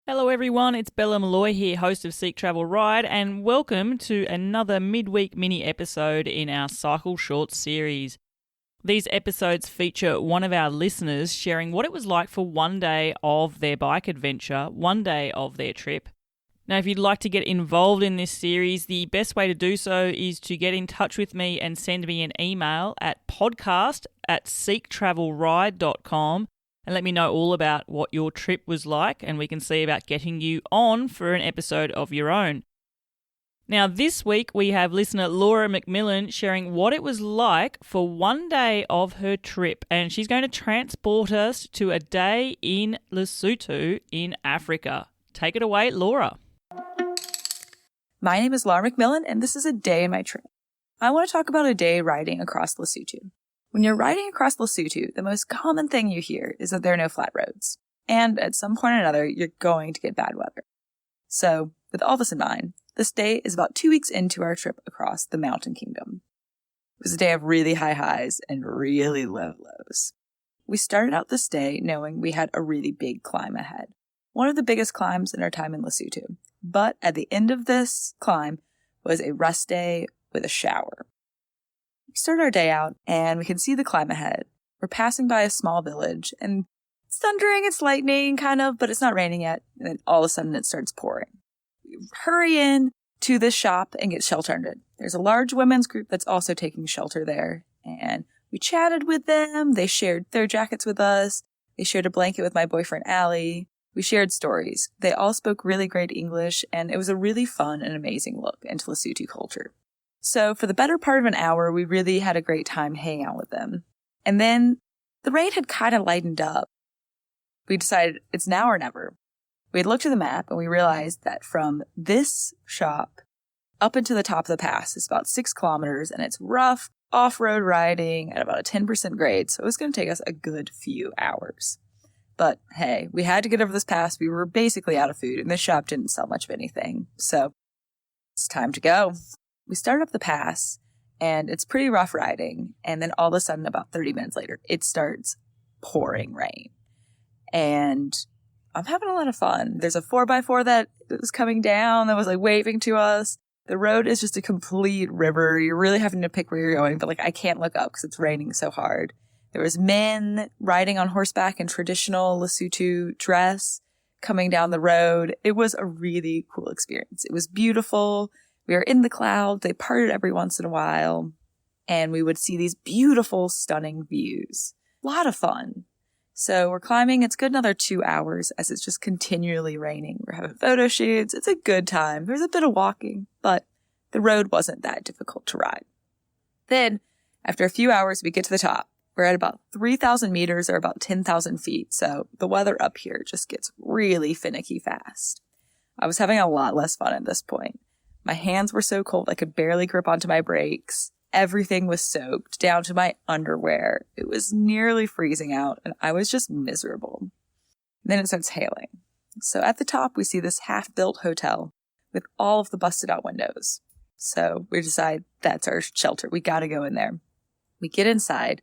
Hello everyone, it's Bella Malloy here, host of Seek Travel Ride, and welcome to another midweek mini episode in our Cycle Shorts series. These episodes feature one of our listeners sharing what it was like for one day of their bike adventure, one day of their trip. Now, if you'd like to get involved in this series, the best way to do so is to get in touch with me and send me an email at podcast@seektravelride.com. and let me know all about what your trip was like, and we can see about getting you on for an episode of your own. Now, this week we have listener Laura McMillan sharing what it was like for one day of her trip, and she's going to transport us to a day in Lesotho in Africa. Take it away, Laura. My name is Laura McMillan, and this is a day in my trip. I want to talk about a day riding across Lesotho. When you're riding across Lesotho, the most common thing you hear is that there are no flat roads. And at some point or another, you're going to get bad weather. So, with all this in mind, this day is about 2 weeks into our trip across the mountain kingdom. It was a day of really high highs and really low lows. We started out this day knowing we had a really big climb ahead. One of the biggest climbs in our time in Lesotho. But at the end of this climb was a rest day with a shower. We start our day out, and we can see the climb ahead. We're passing by a small village, and it's thundering, it's lightning, kind of, but it's not raining yet. And then all of a sudden, it starts pouring. We hurry in to this shop and get shelter under it. There's a large women's group that's also taking shelter there, and we chatted with them. They shared their jackets with us. They shared a blanket with my boyfriend, Allie. We shared stories. They all spoke really great English, and it was a really fun and amazing look into Lesotho culture. So for the better part of an hour, we really had a great time hanging out with them. And then the rain had kind of lightened up. We decided it's now or never. We had looked at the map and we realized that from this shop up into the top of the pass is about 6 kilometers, and it's rough off-road riding at about a 10% grade. So it was going to take us a good few hours. But hey, we had to get over this pass. We were basically out of food and this shop didn't sell much of anything. So it's time to go. We start up the pass, and it's pretty rough riding, and then all of a sudden, about 30 minutes later, it starts pouring rain. And I'm having a lot of fun. There's a 4x4 that was coming down that was, waving to us. The road is just a complete river. You're really having to pick where you're going, but, I can't look up because it's raining so hard. There was men riding on horseback in traditional Lesotho dress coming down the road. It was a really cool experience. It was beautiful. We were in the clouds, they parted every once in a while, and we would see these beautiful, stunning views. A lot of fun. So we're climbing, it's good another 2 hours as it's just continually raining. We're having photo shoots, it's a good time. There's a bit of walking, but the road wasn't that difficult to ride. Then, after a few hours, we get to the top. We're at about 3,000 meters or about 10,000 feet, so the weather up here just gets really finicky fast. I was having a lot less fun at this point. My hands were so cold I could barely grip onto my brakes. Everything was soaked, down to my underwear. It was nearly freezing out, and I was just miserable. And then it starts hailing. So at the top, we see this half-built hotel with all of the busted-out windows. So we decide that's our shelter. We gotta go in there. We get inside.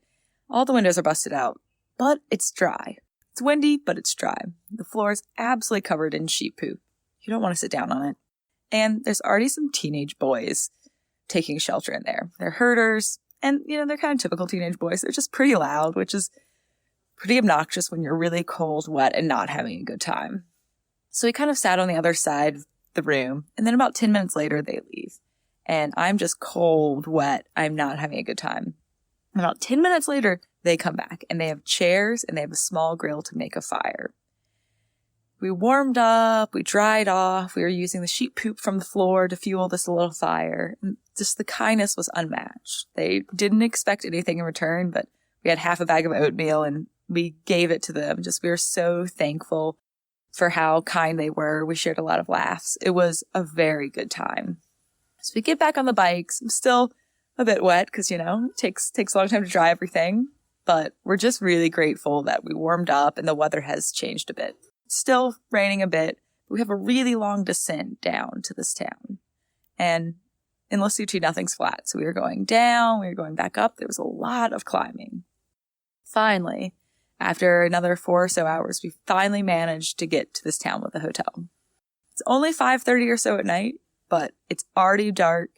All the windows are busted out, but it's dry. It's windy, but it's dry. The floor is absolutely covered in sheep poop. You don't want to sit down on it. And there's already some teenage boys taking shelter in there. They're herders, and, they're kind of typical teenage boys. They're just pretty loud, which is pretty obnoxious when you're really cold, wet, and not having a good time. So we kind of sat on the other side of the room, and then about 10 minutes later, they leave. And I'm just cold, wet. I'm not having a good time. And about 10 minutes later, they come back, and they have chairs, and they have a small grill to make a fire. We warmed up, we dried off, we were using the sheep poop from the floor to fuel this little fire. And just the kindness was unmatched. They didn't expect anything in return, but we had half a bag of oatmeal and we gave it to them. We were so thankful for how kind they were. We shared a lot of laughs. It was a very good time. So we get back on the bikes. I'm still a bit wet because, it takes a long time to dry everything. But we're just really grateful that we warmed up and the weather has changed a bit. Still raining a bit. We have a really long descent down to this town. And in Lesotho, nothing's flat. So we were going down, we were going back up. There was a lot of climbing. Finally, After another 4 or so hours, we finally managed to get to this town with a hotel. It's only 5:30 or so at night, but it's already dark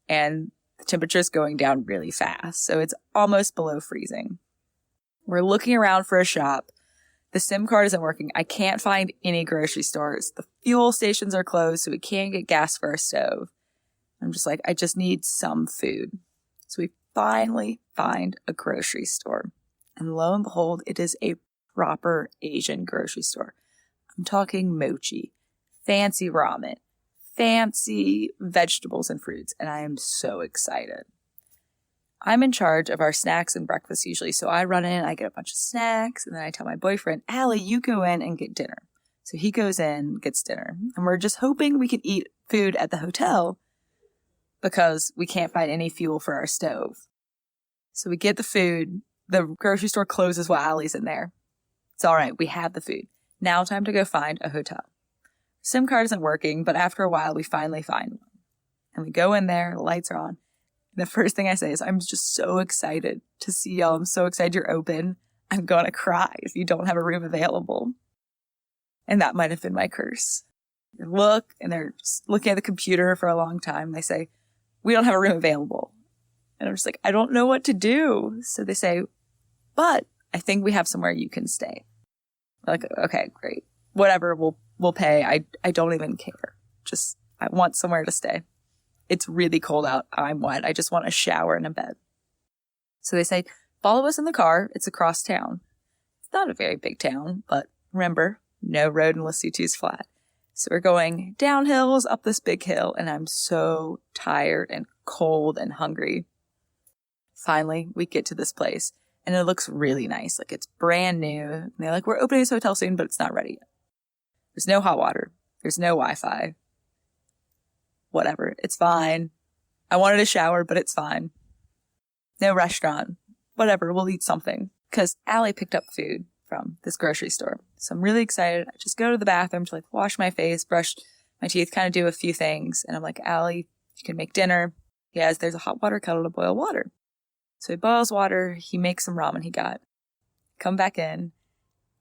and the temperature is going down really fast, so it's almost below freezing. We're looking around for a shop. The SIM card isn't working. I can't find any grocery stores. The fuel stations are closed, so we can't get gas for our stove. I'm just like, I just need some food. So we finally find a grocery store. And lo and behold, it is a proper Asian grocery store. I'm talking mochi, fancy ramen, fancy vegetables and fruits, and I am so excited. I'm in charge of our snacks and breakfast usually, so I run in, I get a bunch of snacks, and then I tell my boyfriend, Allie, you go in and get dinner. So he goes in, gets dinner, and we're just hoping we can eat food at the hotel because we can't find any fuel for our stove. So we get the food. The grocery store closes while Allie's in there. It's all right. We have the food. Now time to go find a hotel. SIM card isn't working, but after a while, we finally find one. And we go in there. The lights are on. And the first thing I say is, I'm just so excited to see y'all. I'm so excited you're open. I'm going to cry if you don't have a room available. And that might have been my curse. They look, and they're just looking at the computer for a long time. They say, we don't have a room available. And I'm just like, I don't know what to do. So they say, but I think we have somewhere you can stay. Like, okay, great. Whatever, we'll pay. I don't even care. Just, I want somewhere to stay. It's really cold out. I'm wet. I just want a shower and a bed. So they say, follow us in the car. It's across town. It's not a very big town, but remember, no road in Lesotho is flat. So we're going down hills, up this big hill, and I'm so tired and cold and hungry. Finally, we get to this place, and it looks really nice. Like, it's brand new. And they're like, we're opening this hotel soon, but it's not ready yet. There's no hot water. There's no Wi-Fi. Whatever. It's fine. I wanted a shower, but it's fine. No restaurant. Whatever. We'll eat something. Because Allie picked up food from this grocery store. So I'm really excited. I just go to the bathroom to wash my face, brush my teeth, kind of do a few things. And I'm like, Allie, you can make dinner. Yes, there's a hot water kettle to boil water. So he boils water. He makes some ramen he got. Come back in.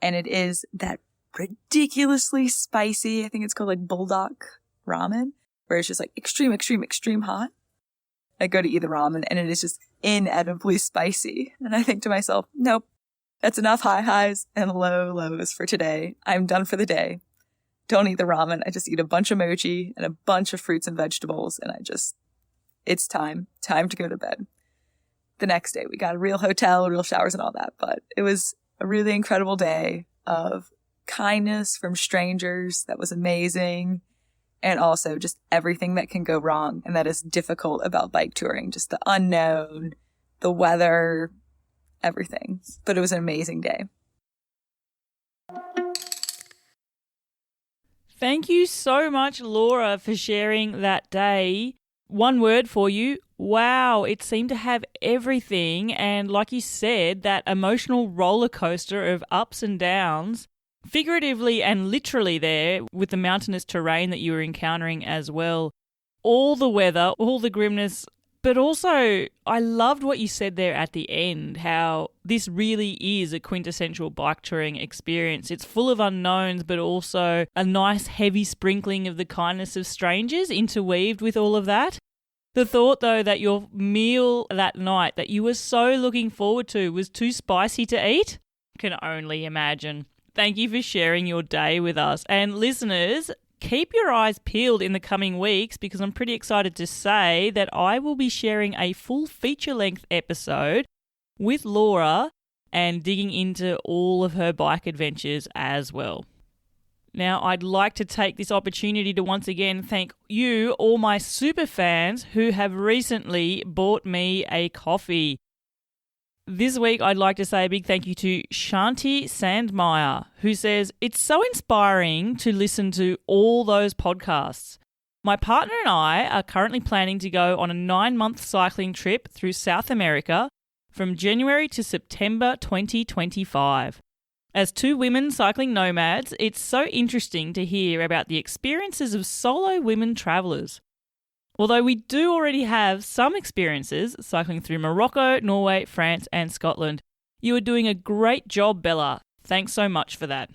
And it is that ridiculously spicy, I think it's called bulldog ramen, where it's just extreme, extreme, extreme hot. I go to eat the ramen and it is just inedibly spicy. And I think to myself, nope, that's enough high highs and low lows for today. I'm done for the day. Don't eat the ramen. I just eat a bunch of mochi and a bunch of fruits and vegetables. And it's time to go to bed. The next day, we got a real hotel, real showers and all that. But it was a really incredible day of kindness from strangers. That was amazing. And also just everything that can go wrong and that is difficult about bike touring. Just the unknown, the weather, everything. But it was an amazing day. Thank you so much, Laura, for sharing that day. One word for you. Wow, it seemed to have everything. And like you said, that emotional roller coaster of ups and downs, figuratively and literally there with the mountainous terrain that you were encountering as well. All the weather, all the grimness, but also I loved what you said there at the end, how this really is a quintessential bike touring experience. It's full of unknowns, but also a nice heavy sprinkling of the kindness of strangers interweaved with all of that. The thought, though, that your meal that night that you were so looking forward to was too spicy to eat, can only imagine. Thank you for sharing your day with us. And listeners, keep your eyes peeled in the coming weeks because I'm pretty excited to say that I will be sharing a full feature-length episode with Laura and digging into all of her bike adventures as well. Now, I'd like to take this opportunity to once again thank you, all my super fans who have recently bought me a coffee. This week, I'd like to say a big thank you to Shanti Sandmeyer, who says, it's so inspiring to listen to all those podcasts. My partner and I are currently planning to go on a 9-month cycling trip through South America from January to September 2025. As two women cycling nomads, it's so interesting to hear about the experiences of solo women travellers. Although we do already have some experiences cycling through Morocco, Norway, France and Scotland, You are doing a great job, Bella. Thanks so much for that.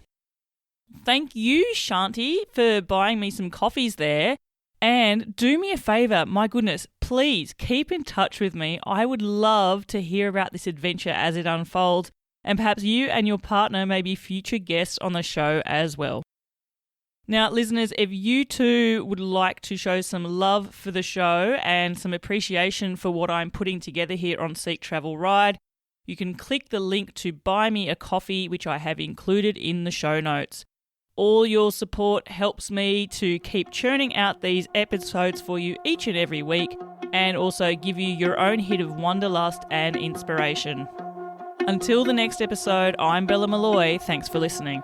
Thank you, Shanti, for buying me some coffees there. And do me a favour, my goodness, please keep in touch with me. I would love to hear about this adventure as it unfolds, and perhaps you and your partner may be future guests on the show as well. Now, listeners, if you too would like to show some love for the show and some appreciation for what I'm putting together here on Seek Travel Ride, you can click the link to buy me a coffee, which I have included in the show notes. All your support helps me to keep churning out these episodes for you each and every week, and also give you your own hit of wanderlust and inspiration. Until the next episode, I'm Bella Malloy. Thanks for listening.